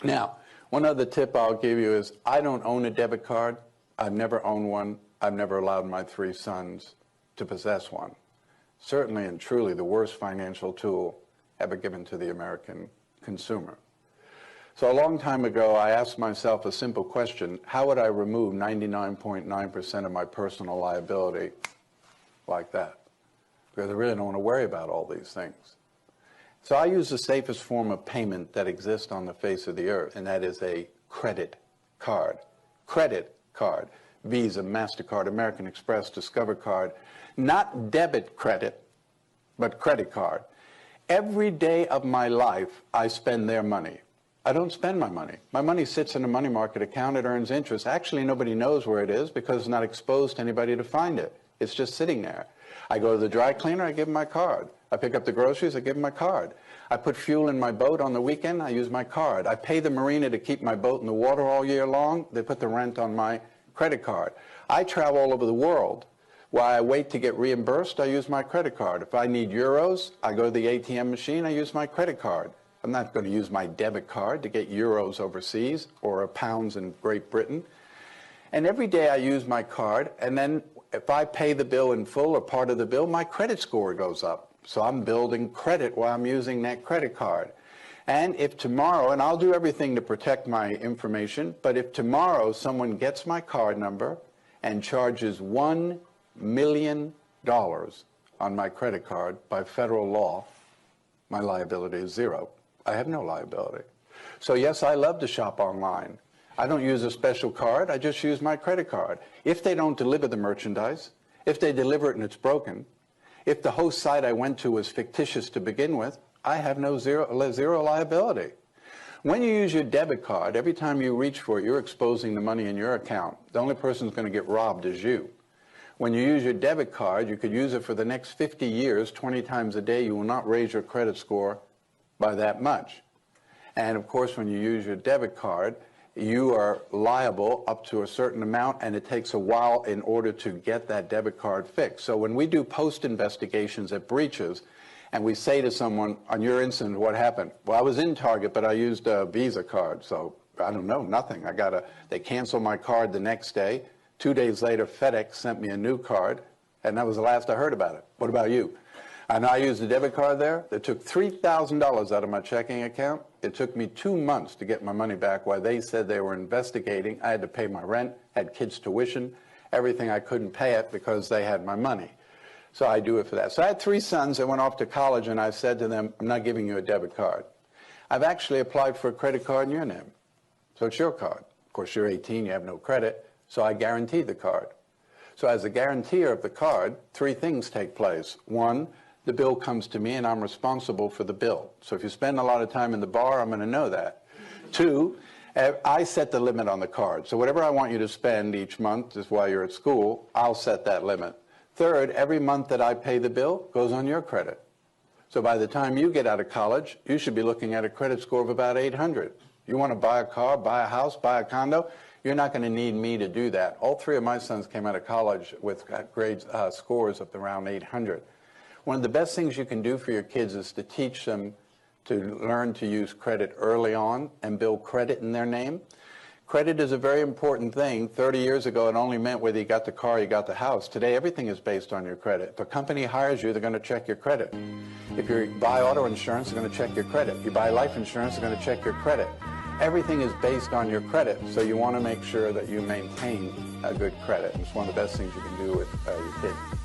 Now, one other tip I'll give you is I don't own a debit card. I've never owned one. I've never allowed my 3 sons to possess one. Certainly and truly the worst financial tool ever given to the American consumer. So a long time ago, I asked myself a simple question: how would I remove 99.9% of my personal liability like that? Because I really don't want to worry about all these things. So I use the safest form of payment that exists on the face of the earth, and that is a credit card. Credit card. Visa, MasterCard, American Express, Discover card. Not debit credit, but credit card. Every day of my life, I spend their money. I don't spend my money. My money sits in a money market account. It earns interest. Actually, nobody knows where it is because it's not exposed to anybody to find it. It's just sitting there. I go to the dry cleaner, I give them my card. I pick up the groceries, I give them my card. I put fuel in my boat on the weekend, I use my card. I pay the marina to keep my boat in the water all year long. They put the rent on my credit card. I travel all over the world. While I wait to get reimbursed, I use my credit card. If I need euros, I go to the ATM machine, I use my credit card. I'm not going to use my debit card to get euros overseas or pounds in Great Britain. And every day I use my card, and then if I pay the bill in full or part of the bill, my credit score goes up. So I'm building credit while I'm using that credit card. And if tomorrow, and I'll do everything to protect my information, but if tomorrow someone gets my card number and charges $1 million on my credit card by federal law, my liability is zero. I have no liability. So yes, I love to shop online. I don't use a special card, I just use my credit card. If they don't deliver the merchandise, if they deliver it and it's broken, if the host site I went to was fictitious to begin with, I have zero liability. When you use your debit card, every time you reach for it, you're exposing the money in your account. The only person who's going to get robbed is you. When you use your debit card, you could use it for the next 50 years, 20 times a day. You will not raise your credit score by that much. And of course, when you use your debit card, you are liable up to a certain amount, and it takes a while in order to get that debit card fixed. So when we do post investigations at breaches, and we say to someone, on your incident, what happened? Well, I was in Target, but I used a Visa card, so I don't know, nothing. They canceled my card the next day. 2 days later, FedEx sent me a new card, and that was the last I heard about it. What about you? And I used a debit card there. They took $3,000 out of my checking account. It took me 2 months to get my money back while they said they were investigating. I had to pay my rent, had kids' tuition, everything. I couldn't pay it because they had my money. So I do it for that. So I had 3 sons that went off to college, and I said to them, I'm not giving you a debit card. I've actually applied for a credit card in your name. So it's your card. Of course, you're 18, you have no credit, so I guaranteed the card. So as a guarantor of the card, 3 things take place. 1, the bill comes to me and I'm responsible for the bill. So if you spend a lot of time in the bar, I'm going to know that. 2, I set the limit on the card. So whatever I want you to spend each month is while you're at school, I'll set that limit. 3rd, every month that I pay the bill goes on your credit. So by the time you get out of college, you should be looking at a credit score of about 800. You want to buy a car, buy a house, buy a condo, you're not going to need me to do that. All 3 of my sons came out of college with scores of around 800. One of the best things you can do for your kids is to teach them to learn to use credit early on and build credit in their name. Credit is a very important thing. 30 years ago, it only meant whether you got the car or you got the house. Today, everything is based on your credit. If a company hires you, they're going to check your credit. If you buy auto insurance, they're going to check your credit. If you buy life insurance, they're going to check your credit. Everything is based on your credit, so you want to make sure that you maintain a good credit. It's one of the best things you can do with your kids.